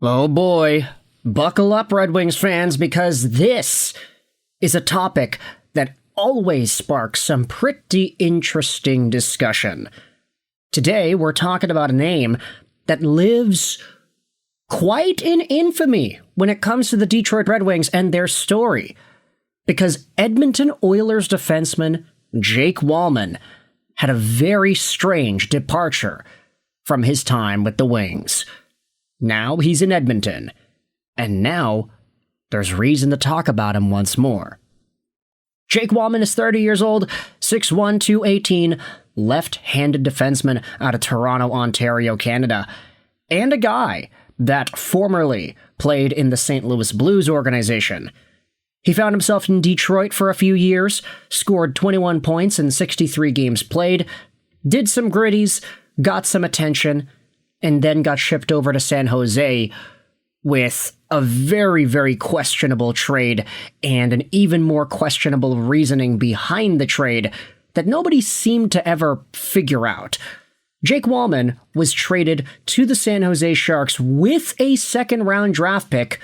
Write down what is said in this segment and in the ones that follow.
Oh boy, buckle up, Red Wings fans, because this is a topic that always sparks some pretty interesting discussion. Today, we're talking about a name that lives quite in infamy when it comes to the Detroit Red Wings and their story, because Edmonton Oilers defenseman Jake Walman had a very strange departure from his time with the Wings. Now he's in Edmonton, and now there's reason to talk about him once more. Jake Walman is 30 years old, 6'1", 218, left-handed defenseman out of Toronto, Ontario, Canada, and a guy that formerly played in the St. Louis Blues organization. He found himself in Detroit for a few years, scored 21 points in 63 games played, did some gritties, got some attention, and then got shipped over to San Jose with a very, very questionable trade and an even more questionable reasoning behind the trade that nobody seemed to ever figure out. Jake Walman was traded to the San Jose Sharks with a second-round draft pick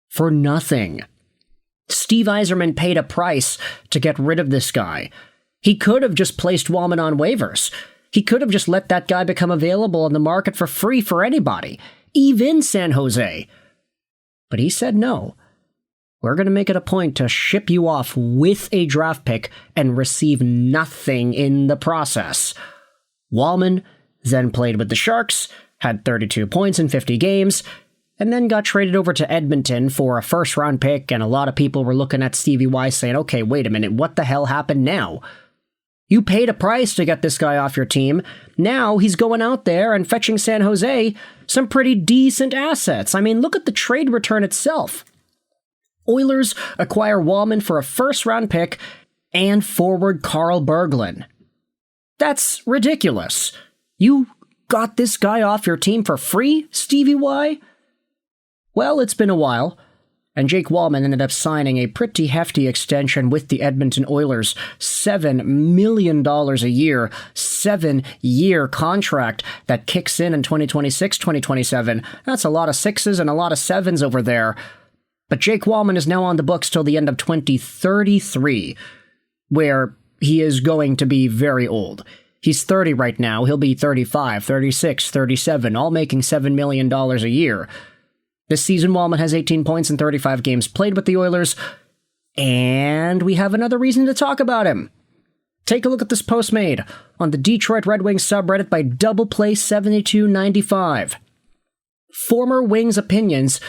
for nothing. Steve Yzerman paid a price to get rid of this guy. He could have just placed Walman on waivers. He could have just let that guy become available on the market for free for anybody, even San Jose. But he said no. We're going to make it a point to ship you off with a draft pick and receive nothing in the process. Walman then played with the Sharks, had 32 points in 50 games, and then got traded over to Edmonton for a first-round pick, and a lot of people were looking at Stevie Y saying, okay, wait a minute, what the hell happened now? You paid a price to get this guy off your team. Now he's going out there and fetching San Jose some pretty decent assets. I mean, look at the trade return itself. Oilers acquire Walman for a first-round pick and forward Carl Berglund. That's ridiculous. You got this guy off your team for free, Stevie Y? Well, it's been a while, and Jake Walman ended up signing a pretty hefty extension with the Edmonton Oilers, $7 million a year, 7-year contract that kicks in 2026, 2027. That's a lot of sixes and a lot of sevens over there. But Jake Walman is now on the books till the end of 2033, where he is going to be very old. He's 30 right now. He'll be 35, 36, 37, all making $7 million a year. This season, Walman has 18 points in 35 games played with the Oilers, and we have another reason to talk about him. Take a look at this post made on the Detroit Red Wings subreddit by DoublePlay7295. Former Wings opinions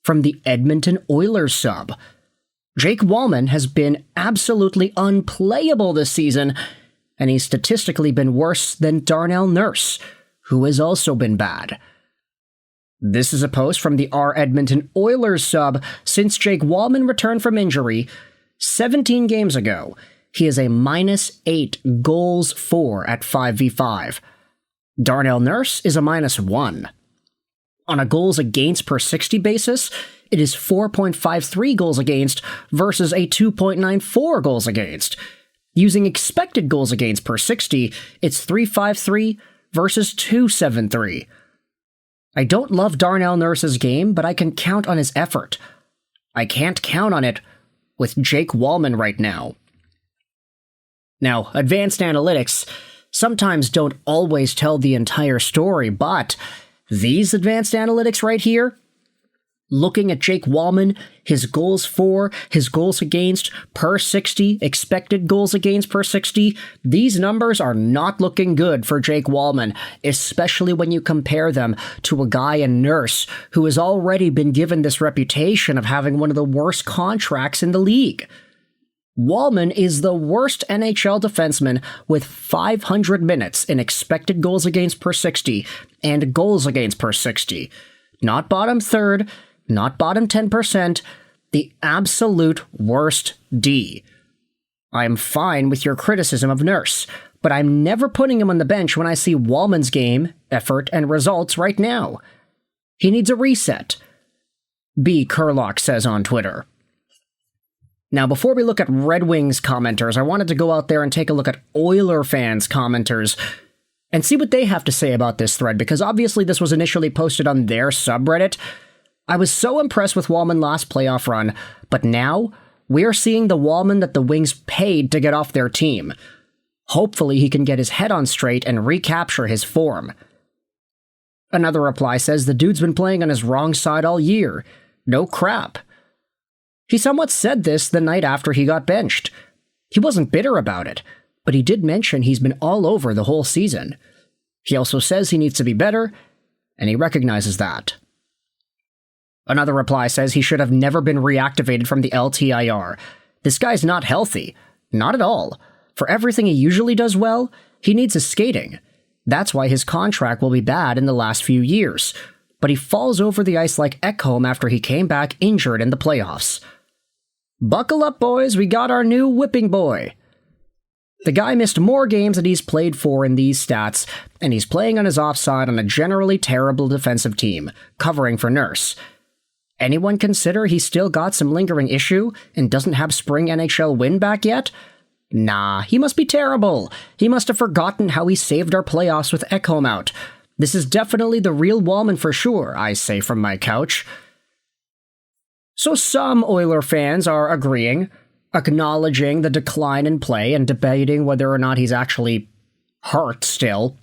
from the Edmonton Oilers sub. Jake Walman has been absolutely unplayable this season, and he's statistically been worse than Darnell Nurse, who has also been bad. This is a post from the R Edmonton Oilers sub. Since Jake Walman returned from injury 17 games ago, he is a -8 goals for at 5v5. Darnell Nurse is a -1. On a goals against per 60 basis, it is 4.53 goals against versus a 2.94 goals against. Using expected goals against per 60, it's 3.53 versus 2.73. I don't love Darnell Nurse's game, but I can count on his effort. I can't count on it with Jake Walman right now. Now, advanced analytics sometimes don't always tell the entire story, but these advanced analytics right here, looking at Jake Walman, his goals for, his goals against per 60, expected goals against per 60, these numbers are not looking good for Jake Walman, especially when you compare them to a guy in Nurse who has already been given this reputation of having one of the worst contracts in the league. Walman is the worst NHL defenseman with 500 minutes in expected goals against per 60 and goals against per 60. Not bottom third, not bottom 10%, the absolute worst D. I'm fine with your criticism of Nurse, but I'm never putting him on the bench when I see Walman's game, effort, and results right now. He needs a reset, B. Kurlock says on Twitter. Now, before we look at Red Wings commenters, I wanted to go out there and take a look at Oiler fans' commenters and see what they have to say about this thread, because obviously this was initially posted on their subreddit. I was so impressed with Walman last playoff run, but now we're seeing the Walman that the Wings paid to get off their team. Hopefully he can get his head on straight and recapture his form. Another reply says the dude's been playing on his wrong side all year. No crap. He somewhat said this the night after he got benched. He wasn't bitter about it, but he did mention he's been all over the whole season. He also says he needs to be better, and he recognizes that. Another reply says he should have never been reactivated from the LTIR. This guy's not healthy. Not at all. For everything he usually does well, he needs his skating. That's why his contract will be bad in the last few years. But he falls over the ice like Ekholm after he came back injured in the playoffs. Buckle up, boys, we got our new whipping boy. The guy missed more games than he's played for in these stats, and he's playing on his offside on a generally terrible defensive team, covering for Nurse. Anyone consider he's still got some lingering issue and doesn't have spring NHL win back yet? Nah, he must be terrible. He must have forgotten how he saved our playoffs with Ekholm out. This is definitely the real Walman for sure, I say from my couch. So some Oiler fans are agreeing, acknowledging the decline in play and debating whether or not he's actually hurt still.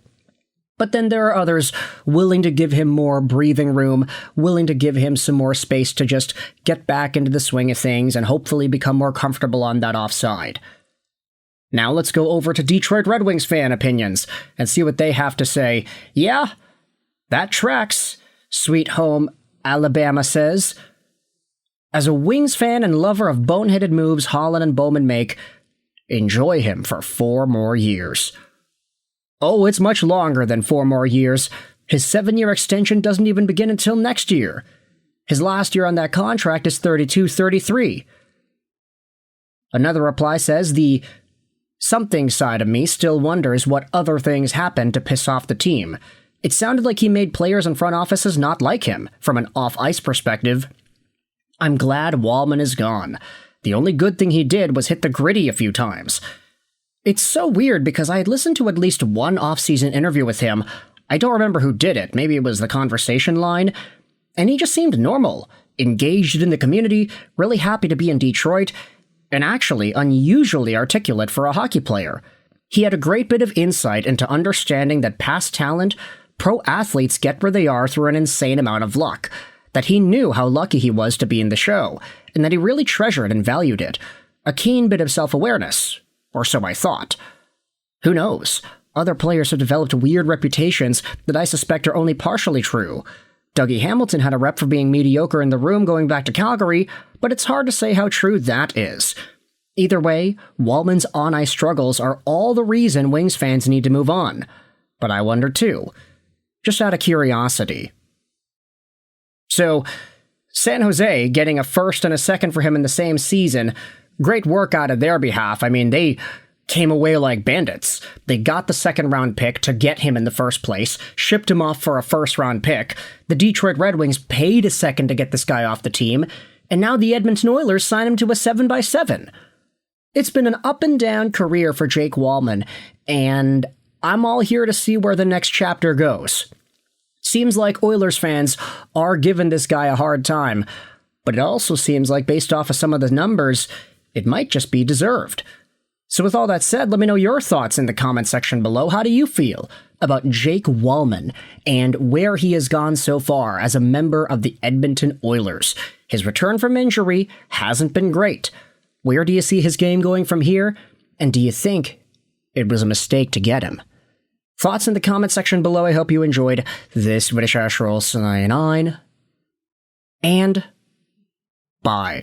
But then there are others willing to give him more breathing room, willing to give him some more space to just get back into the swing of things and hopefully become more comfortable on that offside. Now let's go over to Detroit Red Wings fan opinions and see what they have to say. Yeah, that tracks, Sweet Home Alabama says. As a Wings fan and lover of boneheaded moves Holland and Bowman make, enjoy him for 4 more years. Oh, it's much longer than 4 more years. His 7-year extension doesn't even begin until next year. His last year on that contract is 32-33. Another reply says the something side of me still wonders what other things happened to piss off the team. It sounded like he made players and front offices not like him, from an off-ice perspective. I'm glad Walman is gone. The only good thing he did was hit the gritty a few times. It's so weird because I had listened to at least one off-season interview with him. I don't remember who did it, maybe it was the conversation line, and he just seemed normal, engaged in the community, really happy to be in Detroit, and actually unusually articulate for a hockey player. He had a great bit of insight into understanding that past talent, pro athletes get where they are through an insane amount of luck, that he knew how lucky he was to be in the show, and that he really treasured and valued it. A keen bit of self-awareness, or so I thought. Who knows? Other players have developed weird reputations that I suspect are only partially true. Dougie Hamilton had a rep for being mediocre in the room going back to Calgary, but it's hard to say how true that is. Either way, Walman's on-ice struggles are all the reason Wings fans need to move on. But I wonder too. Just out of curiosity. So, San Jose getting a first and a second for him in the same season, great work out of their behalf. I mean, they came away like bandits. They got the second-round pick to get him in the first place, shipped him off for a first-round pick. The Detroit Red Wings paid a second to get this guy off the team, and now the Edmonton Oilers sign him to a 7x7. It's been an up-and-down career for Jake Walman, and I'm all here to see where the next chapter goes. Seems like Oilers fans are giving this guy a hard time, but it also seems like, based off of some of the numbers, it might just be deserved. So with all that said, let me know your thoughts in the comment section below. How do you feel about Jake Walman and where he has gone so far as a member of the Edmonton Oilers? His return from injury hasn't been great. Where do you see his game going from here? And do you think it was a mistake to get him? Thoughts in the comment section below. I hope you enjoyed this British Roll 9, and bye.